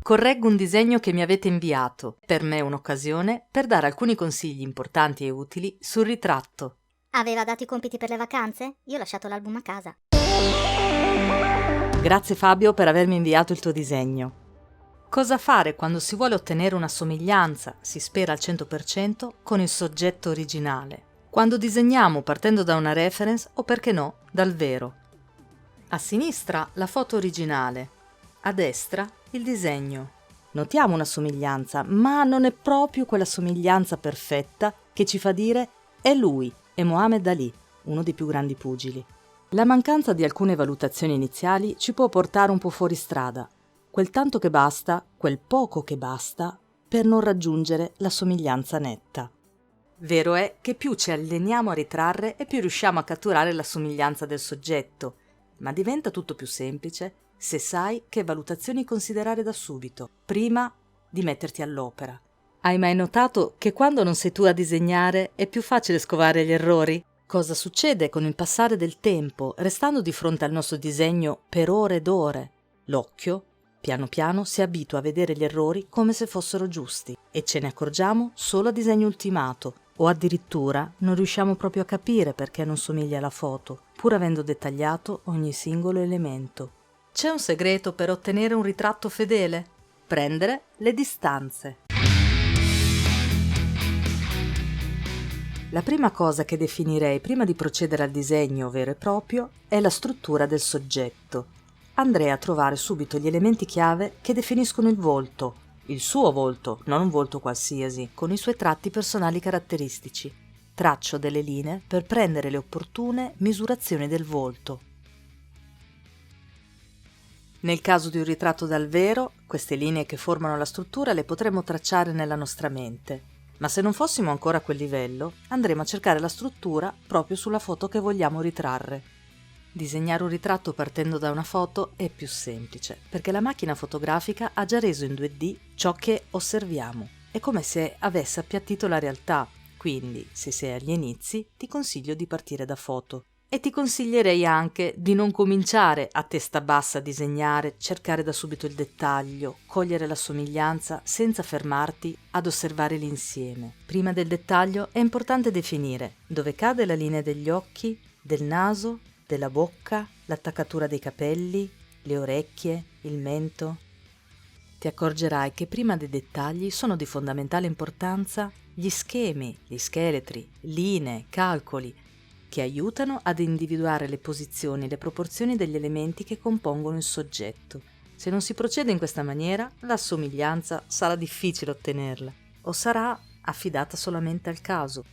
Correggo un disegno che mi avete inviato. Per me è un'occasione per dare alcuni consigli importanti e utili sul ritratto. Aveva dato i compiti per le vacanze? Io ho lasciato l'album a casa. Grazie Fabio per avermi inviato il tuo disegno. Cosa fare quando si vuole ottenere una somiglianza, si spera al 100%, con il soggetto originale? Quando disegniamo partendo da una reference o, perché no, dal vero. A sinistra la foto originale, a destra il disegno. Notiamo una somiglianza, ma non è proprio quella somiglianza perfetta che ci fa dire è lui, è Muhammad Ali, uno dei più grandi pugili. La mancanza di alcune valutazioni iniziali ci può portare un po' fuori strada, quel tanto che basta, quel poco che basta, per non raggiungere la somiglianza netta. Vero è che più ci alleniamo a ritrarre e più riusciamo a catturare la somiglianza del soggetto, ma diventa tutto più semplice se sai che valutazioni considerare da subito, prima di metterti all'opera. Hai mai notato che quando non sei tu a disegnare è più facile scovare gli errori? Cosa succede con il passare del tempo, restando di fronte al nostro disegno per ore ed ore? L'occhio, piano piano, si abitua a vedere gli errori come se fossero giusti e ce ne accorgiamo solo a disegno ultimato, o addirittura non riusciamo proprio a capire perché non somiglia alla foto, pur avendo dettagliato ogni singolo elemento. C'è un segreto per ottenere un ritratto fedele? Prendere le distanze. La prima cosa che definirei prima di procedere al disegno vero e proprio è la struttura del soggetto. Andrei a trovare subito gli elementi chiave che definiscono il suo volto, non un volto qualsiasi, con i suoi tratti personali caratteristici. Traccio delle linee per prendere le opportune misurazioni del volto. Nel caso di un ritratto dal vero, queste linee che formano la struttura le potremo tracciare nella nostra mente. Ma se non fossimo ancora a quel livello, andremo a cercare la struttura proprio sulla foto che vogliamo ritrarre. Disegnare un ritratto partendo da una foto è più semplice, perché la macchina fotografica ha già reso in 2D ciò che osserviamo. È come se avesse appiattito la realtà, quindi, se sei agli inizi, ti consiglio di partire da foto. E ti consiglierei anche di non cominciare a testa bassa a disegnare, cercare da subito il dettaglio, cogliere la somiglianza senza fermarti ad osservare l'insieme. Prima del dettaglio è importante definire dove cade la linea degli occhi, del naso, della bocca, l'attaccatura dei capelli, le orecchie, il mento. Ti accorgerai che prima dei dettagli sono di fondamentale importanza gli schemi, gli scheletri, linee, calcoli, che aiutano ad individuare le posizioni e le proporzioni degli elementi che compongono il soggetto. Se non si procede in questa maniera, la somiglianza sarà difficile ottenerla o sarà affidata solamente al caso.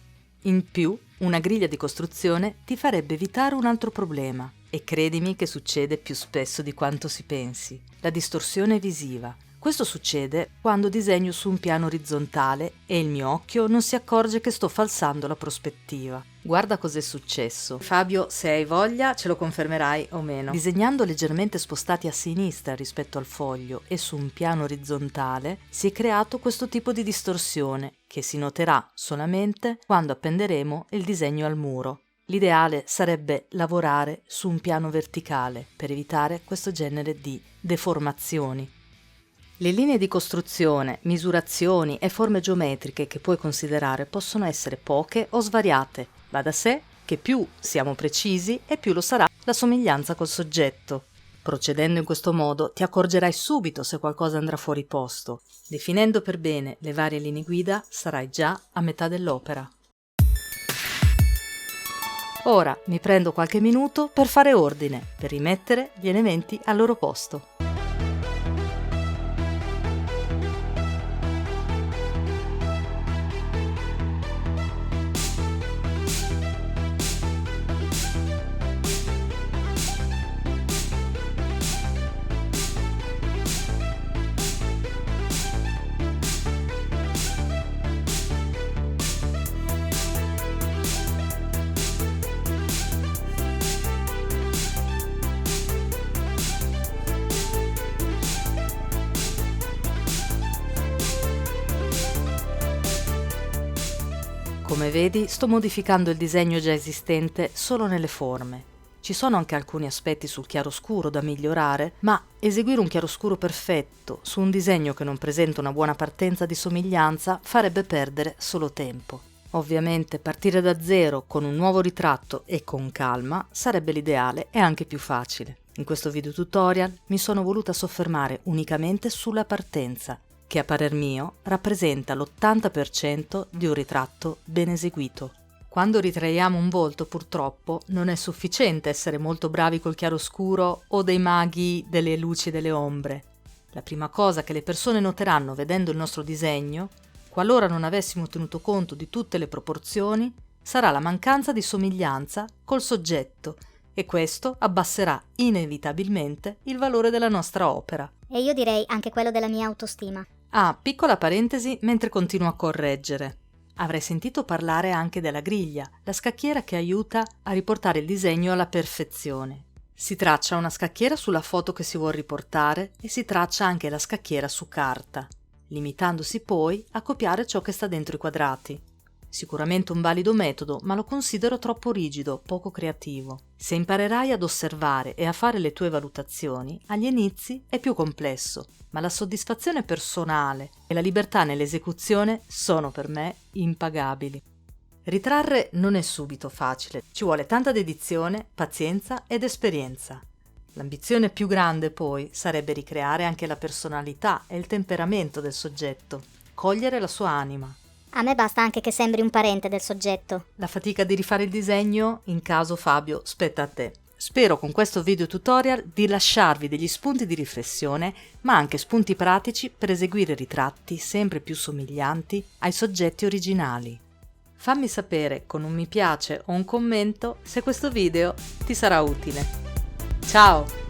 In più, una griglia di costruzione ti farebbe evitare un altro problema, e credimi che succede più spesso di quanto si pensi: la distorsione visiva. Questo succede quando disegno su un piano orizzontale e il mio occhio non si accorge che sto falsando la prospettiva. Guarda cos'è successo. Fabio, se hai voglia, ce lo confermerai o meno. Disegnando leggermente spostati a sinistra rispetto al foglio e su un piano orizzontale, si è creato questo tipo di distorsione che si noterà solamente quando appenderemo il disegno al muro. L'ideale sarebbe lavorare su un piano verticale per evitare questo genere di deformazioni. Le linee di costruzione, misurazioni e forme geometriche che puoi considerare possono essere poche o svariate. Va da sé che più siamo precisi e più lo sarà la somiglianza col soggetto. Procedendo in questo modo ti accorgerai subito se qualcosa andrà fuori posto. Definendo per bene le varie linee guida sarai già a metà dell'opera. Ora mi prendo qualche minuto per fare ordine, per rimettere gli elementi al loro posto. Come vedi, sto modificando il disegno già esistente solo nelle forme. Ci sono anche alcuni aspetti sul chiaroscuro da migliorare, ma eseguire un chiaroscuro perfetto su un disegno che non presenta una buona partenza di somiglianza farebbe perdere solo tempo. Ovviamente partire da zero con un nuovo ritratto e con calma sarebbe l'ideale e anche più facile. In questo video tutorial mi sono voluta soffermare unicamente sulla partenza, che a parer mio rappresenta l'80% di un ritratto ben eseguito. Quando ritraiamo un volto, purtroppo, non è sufficiente essere molto bravi col chiaroscuro o dei maghi delle luci e delle ombre. La prima cosa che le persone noteranno vedendo il nostro disegno, qualora non avessimo tenuto conto di tutte le proporzioni, sarà la mancanza di somiglianza col soggetto, e questo abbasserà inevitabilmente il valore della nostra opera. E io direi anche quello della mia autostima. Ah, piccola parentesi mentre continuo a correggere. Avrei sentito parlare anche della griglia, la scacchiera che aiuta a riportare il disegno alla perfezione. Si traccia una scacchiera sulla foto che si vuol riportare e si traccia anche la scacchiera su carta, limitandosi poi a copiare ciò che sta dentro i quadrati. Sicuramente un valido metodo, ma lo considero troppo rigido, poco creativo. Se imparerai ad osservare e a fare le tue valutazioni, agli inizi è più complesso, ma la soddisfazione personale e la libertà nell'esecuzione sono per me impagabili. Ritrarre non è subito facile, ci vuole tanta dedizione, pazienza ed esperienza. L'ambizione più grande poi sarebbe ricreare anche la personalità e il temperamento del soggetto, cogliere la sua anima. A me basta anche che sembri un parente del soggetto. La fatica di rifare il disegno, in caso Fabio, spetta a te. Spero con questo video tutorial di lasciarvi degli spunti di riflessione, ma anche spunti pratici per eseguire ritratti sempre più somiglianti ai soggetti originali. Fammi sapere con un mi piace o un commento se questo video ti sarà utile. Ciao!